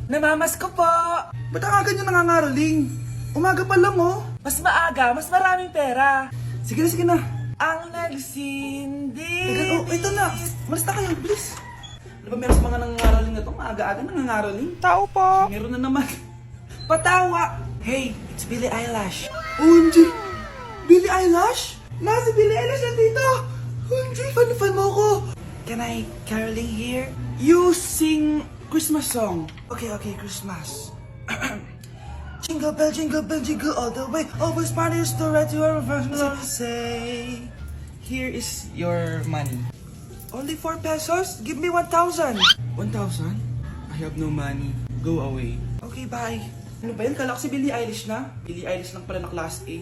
Namamas ko po. Ba't ang aga niyo nangangaroling? Umaga pa lang, oh. Mas maaga, mas maraming pera. Sige na, sige na. Ang nagsindi. Teka, oh, ito na. Malis na kayo, bilis. Ano ba meron sa mga nangangaroling na to? Maaga-aga nangangaroling? Tao po. Meron na naman. Patawa. Hey, it's Billie Eilish. OMG! Billie Eilish? Nasa Billie Eilish na dito! OMG, fan mo ko! Can I caroling here? You sing Christmas song. Okay, Christmas. Jingle bell, jingle all the way. Always partners to right to our version. Say, here is your money. Only 4 pesos? Give me 1,000. 1,000? I have no money. Go away. Okay, bye. Ano ba yan? Kala ko si Billie Eilish na. Billie Eilish lang pala na class A.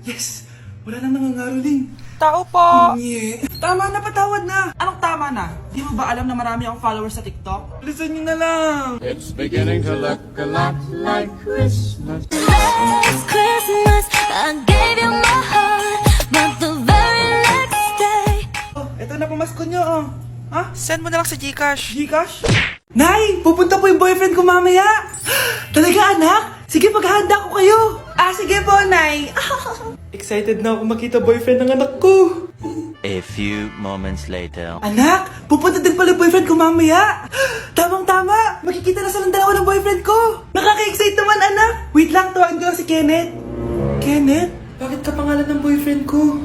Yes! Wala nang nangangaroling. Tao po. Nye. Tama na, patawad na. Anong tama na? Di mo ba alam na marami akong followers sa TikTok? Listen nyo na lang. It's beginning to look a lot like Christmas. Last Christmas, I gave you my heart, but the very next day. Oh, eto na pamasko nyo, oh. Ha? Send mo na lang sa Gcash. Gcash? Nay! Pupunta po yung boyfriend ko mamaya! Talaga, anak? Sige, paghahanda ko kayo! Sige po, Nay! Excited na ako makita boyfriend ng anak ko! A few moments later. Anak! Pupunta din pala yung boyfriend ko mamaya! Tamang-tama! Makikita na silang dalawa ng boyfriend ko! Nakaka-excite naman, anak! Wait lang, tawagin ko lang si Kenneth. Kenneth? Bakit ka pangalan ng boyfriend ko?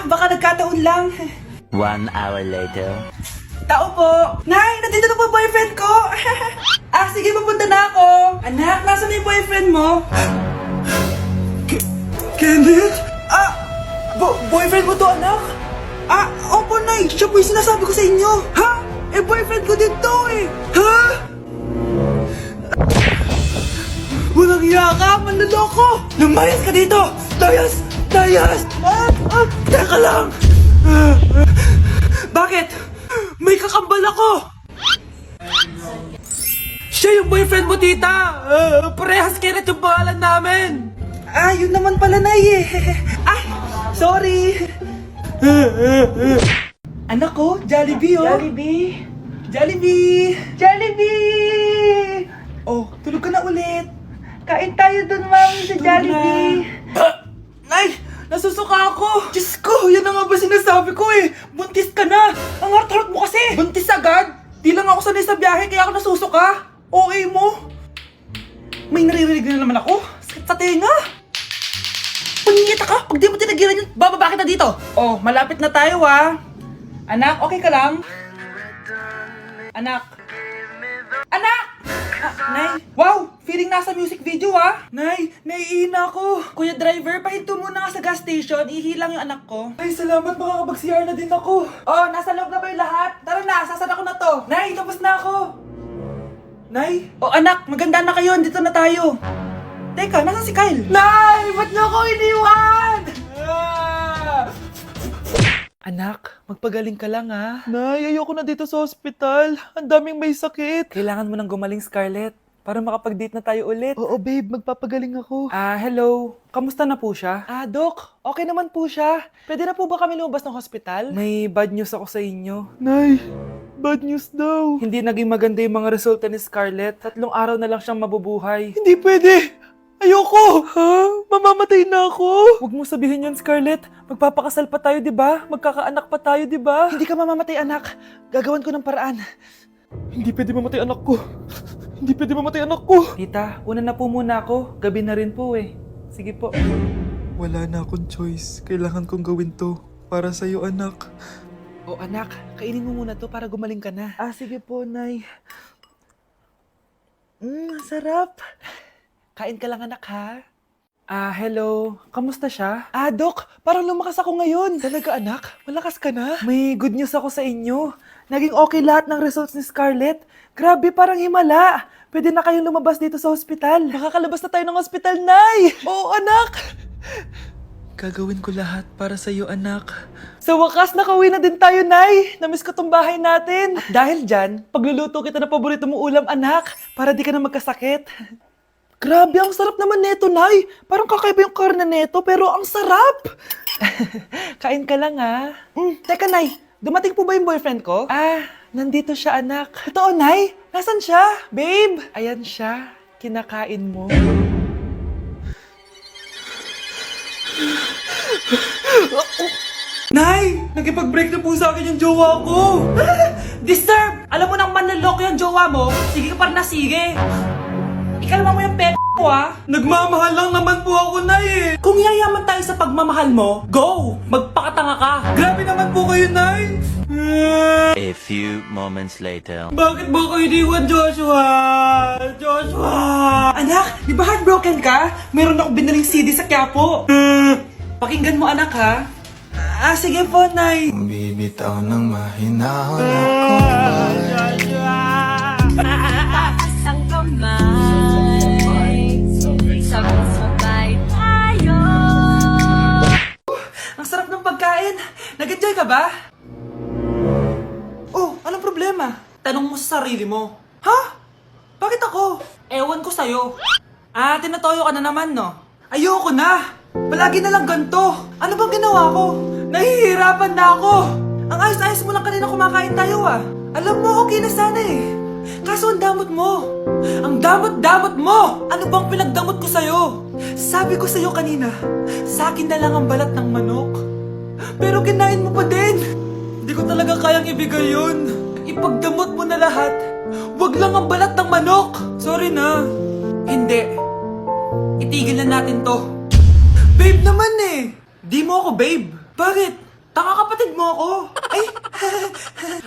Baka nagkataon lang. 1 hour later. Tao po! Nay! Nandito na po boyfriend ko! Sige, papunta na ako! Anak, nasa na yung boyfriend mo? Kenneth? Boyfriend mo to, anak? Opo, Nay! Siya po yung sinasabi ko sa inyo! Ha? Boyfriend ko din to eh! Ha? Walang iya ka! Manloloko! Lumayas ka dito! Layas! Layas! Teka lang! Bakit? May kakambal ako! Siya yung boyfriend mo, tita! Parehas Kenneth yung pangalan namin! Yun naman pala, Nay eh! Sorry! Anak ko, Jollibee oh! Jollibee. Jollibee! Jollibee! Oh, tulog ka na ulit! Kain tayo dun, mami, sa Jollibee. Nay! Nasusuka ako! Diyos ko! Yan na nga ba sinasabi ko eh! Buntis ka na! Ang harot-harot mo kasi! Buntis agad? Di lang ako sanay sa biyahe kaya ako nasusuka! OA mo! May naririnig na naman ako! Sakit sa tenga! Punyeta ka! Pag di mo tinagilan yun, bababa kita dito! Oh, malapit na tayo Anak, okay ka lang? Anak! Anak! Nay! Wow! Feeling nasa music video Nay! Naiihina ako! Kuya driver, pahinto muna nga sa gas station. Ihilang yung anak ko. Ay, salamat! Makakapag-CR na din ako! Oh, nasa loob na ba yung lahat? Tara na! Sasan ako na to! Nay! Tapos na ako! Nay! Oh, anak! Maganda na kayo! Dito na tayo! Teka, nasan si Kyle? Nay! Ba't niyo ako iniwan? Anak, magpagaling ka lang Nay, ayoko na dito sa ospital. Ang daming may sakit. Kailangan mo nang gumaling, Scarlett. Para makapag-date na tayo ulit. Oo, babe. Magpapagaling ako. Hello. Kamusta na po siya? Doc. Okay naman po siya. Pwede na po ba kami lumabas ng hospital? May bad news ako sa inyo. Nay, bad news daw. Hindi naging maganda yung mga resulta ni Scarlett. 3 araw na lang siyang mabubuhay. Hindi pwede. Ayoko! Mamamatay na ako! Huwag mo sabihin yan, Scarlett. Magpapakasal pa tayo, di ba? Magkakaanak pa tayo, di ba? Hindi ka mamamatay, anak. Gagawan ko ng paraan. Hindi pwede mamatay anak ko. Hindi pwede mamatay anak ko. Tita, una na po muna ako. Gabi na rin po eh. Sige po. Wala na akong choice. Kailangan kong gawin to. Para sa'yo, anak. O anak, kainin mo muna to para gumaling ka na. Sige po, Nay. Sarap. Kain ka lang, anak, ha? Hello. Kamusta siya? Dok, parang lumakas ako ngayon. Talaga, anak? Malakas ka na? May good news ako sa inyo. Naging okay lahat ng results ni Scarlett. Grabe, parang himala. Pwede na kayong lumabas dito sa ospital. Makakalabas na tayo ng ospital, Nay! Oo, anak! Gagawin ko lahat para sa'yo, anak. Sa wakas, nakauwi na din tayo, Nay. Namiss ko tong bahay natin. At dahil dyan, pagluluto kita ng paborito mong ulam, anak, para di ka na magkasakit. Grabe, ang sarap naman neto, Nay. Parang kakaiba yung karne neto, pero ang sarap. Kain ka lang, Teka, Nay, dumating po ba yung boyfriend ko? Nandito siya, anak. Totoo, Nay? Nasaan siya? Babe! Ayan siya. Kinakain mo. Nay! Nakipag-break na po sa akin yung jowa ko! Disturb! Alam mo nang manloloko yung jowa mo, sige ka pa rin na sige! Ikalma mo yung ko ah! Nagmamahal lang naman po ako, Nay eh! Kung yayaman tayo sa pagmamahal mo, go! Magpakatanga ka! Grabe naman po kayo, Nay! A few moments later. Bakit ba kayo iniwan, Joshua? Joshua! Anak, di ba heartbroken ka? Meron ako binaling CD sa Quiapo. Pakinggan mo, anak, ha? Sige po, Nay. Bibitaw ng mahinahon ako. Taas ang kamay, sabay-sabay tayo. Ang sarap ng pagkain. Nag-enjoy ka ba? Oh, anong problema? Tanong mo sa sarili mo. Ha? Bakit ako? Ewan ko sa'yo. Tinatoyo ka na naman, no? Ayoko na! Palagi na lang ganito. Ano bang ginawa ko? Nahihirapan na ako. Ang ayos-ayos mo lang kanina kumakain tayo, ah. Alam mo, okay na sana eh. Kaso ang damot mo. Ang damot-damot mo! Ano bang pinagdamot ko sa'yo? Sabi ko sa'yo kanina, sa akin na lang ang balat ng manok. Pero kinain mo pa din. Hindi ko talaga kayang ibigay yun. Ipagdamot mo na lahat. Wag lang ang balat ng manok. Sorry na. Hindi. Itigil na natin to. Babe naman eh. Di mo ako babe. Bakit? Tanga kapatid mo ako. Ay,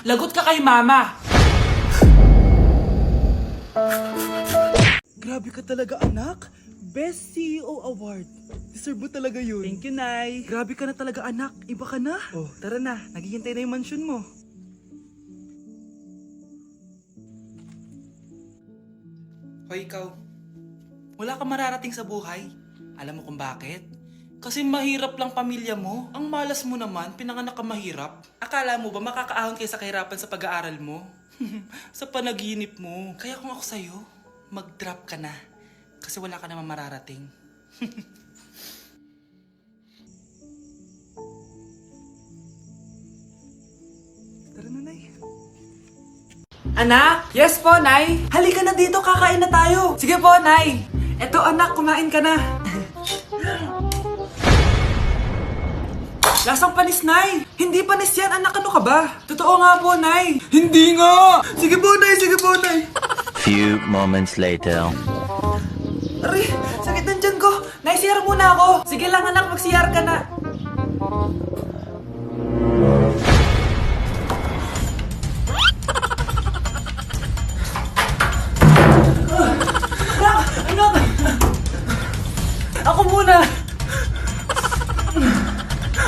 lagot ka kay mama. Grabe ka talaga, anak. Best CEO Award. Deserve mo talaga yun. Thank you, Nay. Grabe ka na talaga, anak. Iba ka na. Oh, tara na. Naghihintay na yung mansion mo. Hoy, ikaw. Wala kang mararating sa buhay. Alam mo kung bakit? Kasi mahirap lang pamilya mo. Ang malas mo naman, pinanganak ka mahirap. Akala mo ba makakaahon kayo sa kahirapan sa pag-aaral mo? Sa panaginip mo. Kaya kung ako sa'yo, mag-drop ka na. Kasi wala ka naman mararating. Tara na, Nay. Anak! Yes po, Nay! Halika na dito, kakain na tayo! Sige po, Nay! Eto, anak, kumain ka na! Lasang panis, Nay! Hindi panis yan, anak, ano ka ba? Totoo nga po, Nay! Hindi nga! Sige po, Nay! Sige po, Nay! Few moments later. Aray! Sakit ng tiyan ko! Nay, CR muna ako! Sige lang, anak, mag-CR ka na! Anak! Ako muna!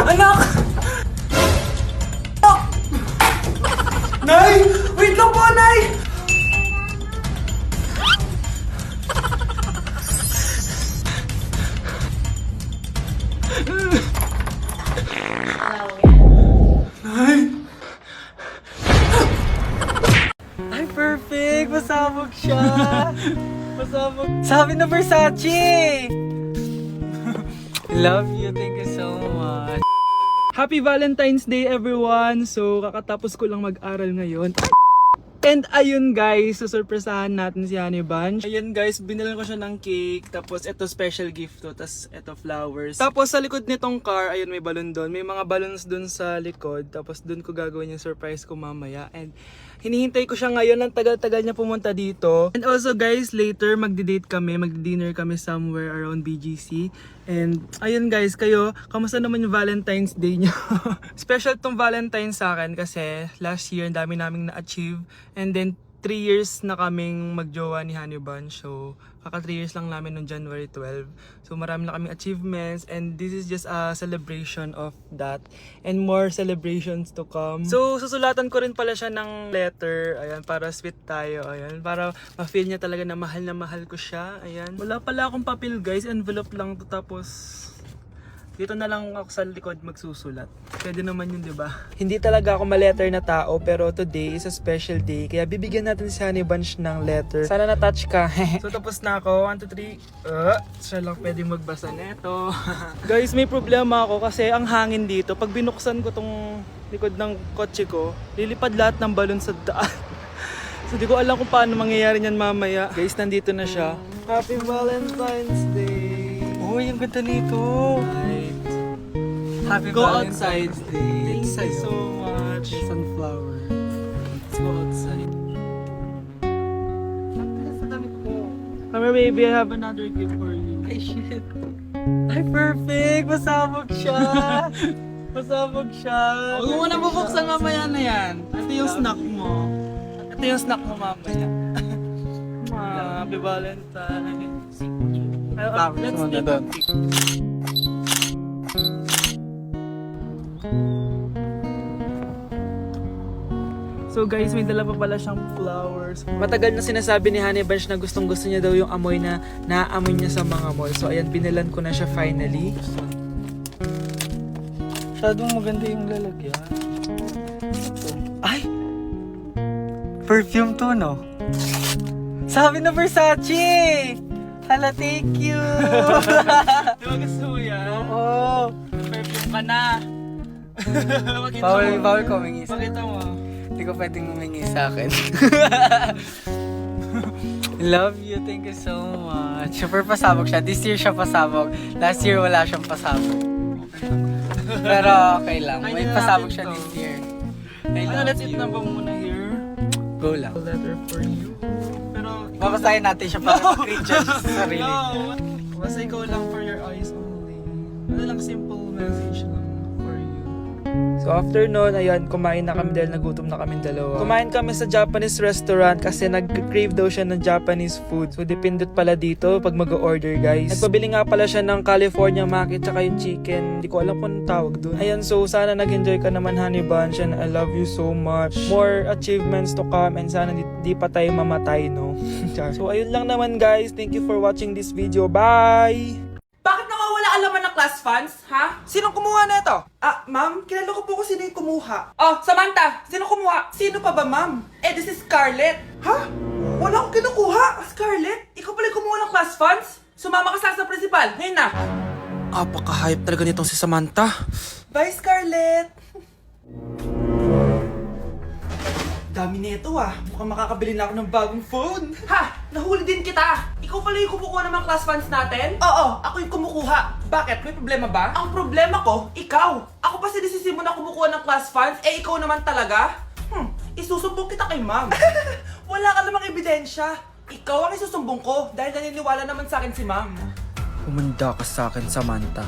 Anak! Anak! Nay! Wait lang po, Nay! Ay, perfect! Masabog siya! Masabog. Sabi na Versace! Love you. Thank you so much. Happy Valentine's Day, everyone! So, kakatapos ko lang mag-aral ngayon. And ayun guys, susurpresahan natin si Honey Bunch. Ayun guys, binilan ko siya ng cake. Tapos ito special gift to. Tapos ito flowers. Tapos sa likod nitong car, ayun may balon doon. May mga balloons doon sa likod. Tapos doon ko gagawin yung surprise ko mamaya. And hinihintay ko siya ngayon. Ang tagal-tagal niya pumunta dito. And also guys, later magdi-date kami. Magdi-dinner kami somewhere around BGC. And ayun guys, kayo, kamusta naman yung Valentine's Day niyo? Special tong Valentine's sa akin kasi last year ang dami naming na-achieve. And then 3 years na kaming magjowa ni Honey Bunch. So kaka 3 years lang namin noong January 12. So marami na kaming achievements and this is just a celebration of that. And more celebrations to come. So susulatan ko rin pala siya ng letter. Ayan, para sweet tayo. Ayan, para ma-feel niya talaga na mahal ko siya. Ayan. Wala pala akong papel guys. Envelope lang to, tapos dito na lang ako sa likod magsusulat. Pwede naman yun, di ba? Hindi talaga ako ma-letter na tao, pero today is a special day. Kaya bibigyan natin si Honey Bunch ng letter. Sana na-touch ka. So tapos na ako. 1, 2, 3. Siya lang pwede magbasa neto. Guys, may problema ako kasi ang hangin dito. Pag binuksan ko tong likod ng kotse ko, lilipad lahat ng balon sa daan. So Hindi ko alam kung paano mangyayari niyan mamaya. Guys, nandito na siya. Happy Valentine's Day! Uy, ang ganda nito. Happy Go Valentine's outside. Day. Thank you so much. Sunflower. Let's go outside. Come here, baby. I have another gift for you. Ay, shit. Ay, perfect! Masabog siya! Masabog siya! Huwag mo muna bubuksan mamaya na yan. Ito yung snack mo. Ito yung snack mo mamaya. Happy Valentine's. Let's mo na take a doon. pic. So guys, may dala pa pala siyang flowers. Matagal na sinasabi ni Honey Bunch na gustong gusto niya daw yung amoy na naaamoy niya sa mga mall. So ayan, binilan ko na siya finally. Masyadong maganda yung lalagyan. Ay! Perfume to, no? Sabi na Versace! Hala, thank you! Di ba gusto mo yan? Oo! Perfume ka na. Pakita Bawal ko humingi sa Pakita mo. Hindi ko pwedeng humingi sa akin. Love you, thank you so much. Super pasabog siya. This year siya pasabog. Last year wala siyang pasabog. Pero okay lang. May pasabog siya this year. I love Let's eat you. na ba muna here? Go lang. A letter for you. Pero Babasahin natin siya para mag-recharge sa sarili. No! Basta ikaw lang for your eyes only. Ano lang, simple message lang for you. So after nun, ayan, kumain na kami dahil nagutom na kami dalawa. Kumain kami sa Japanese restaurant kasi nag-crave daw siya ng Japanese food. So depindot pala dito pag mag-order, guys. Nagpabili nga pala siya ng California Maki tsaka yung chicken. Hindi ko alam kung anong tawag dun. Ayan, so sana nag-enjoy ka naman, Honey Bunch, and I love you so much. More achievements to come and sana di pa tayo mamatay, no? So ayun lang naman, guys. Thank you for watching this video. Bye! Bakit nawawala alaman ng class funds, ha? Sinong kumuha na ito? Ah, ma'am, kilala ko po kung sino yung kumuha. Oh, Samantha, sino kumuha? Sino pa ba, ma'am? Eh, this is Scarlett. Ha? Wala akong kinukuha. Scarlett, ikaw pala yung kumuha ng class funds? Sumama ka sa principal, ngayon na. Apaka-hype talaga nitong si Samantha. Bye, Scarlett. Dami nito ah. Mukhang makakabili na ako ng bagong phone. Ha! Nahuli din kita! Ikaw pala yung kumukuha ng mga class funds natin? Oo, ako yung kumukuha. Bakit? May problema ba? Ang problema ko, ikaw. Ako pa sinisisi mo na kumukuha ng class funds, eh ikaw naman talaga? Isusumbong kita kay ma'am. Wala ka namang ebidensya. Ikaw ang isusumbong ko dahil naniniwala naman sa akin si ma'am. Humanda ka sa akin, Samantha.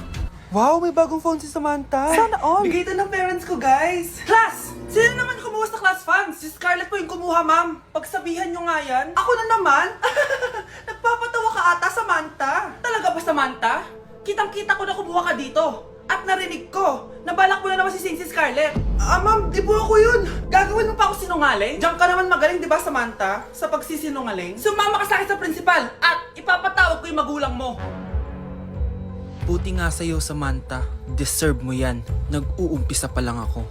Wow, may bagong phone si Samantha. Sana all. Bigay ito ng parents ko, guys. Class! Sino naman kumuha sa class funds? Si Scarlett po yung kumuha, ma'am. Pagsabihan nyo nga yan. Ako na naman? Nagpapatawa ka ata, Samantha. Talaga ba, Samantha? Kitang-kita ko na kumuha ka dito. At narinig ko, nabalak mo na naman si Scarlett. Ah, ma'am, di po ako yun. Gagawin mo pa ako sinungaling? Diyan ka naman magaling, di ba, Samantha? Sa pagsisinungaling? Sumama ka sa akin sa principal at ipapatawag ko yung magulang mo. Buti nga sa'yo, Samantha. Deserve mo yan. Nag-uumpisa pa lang ako.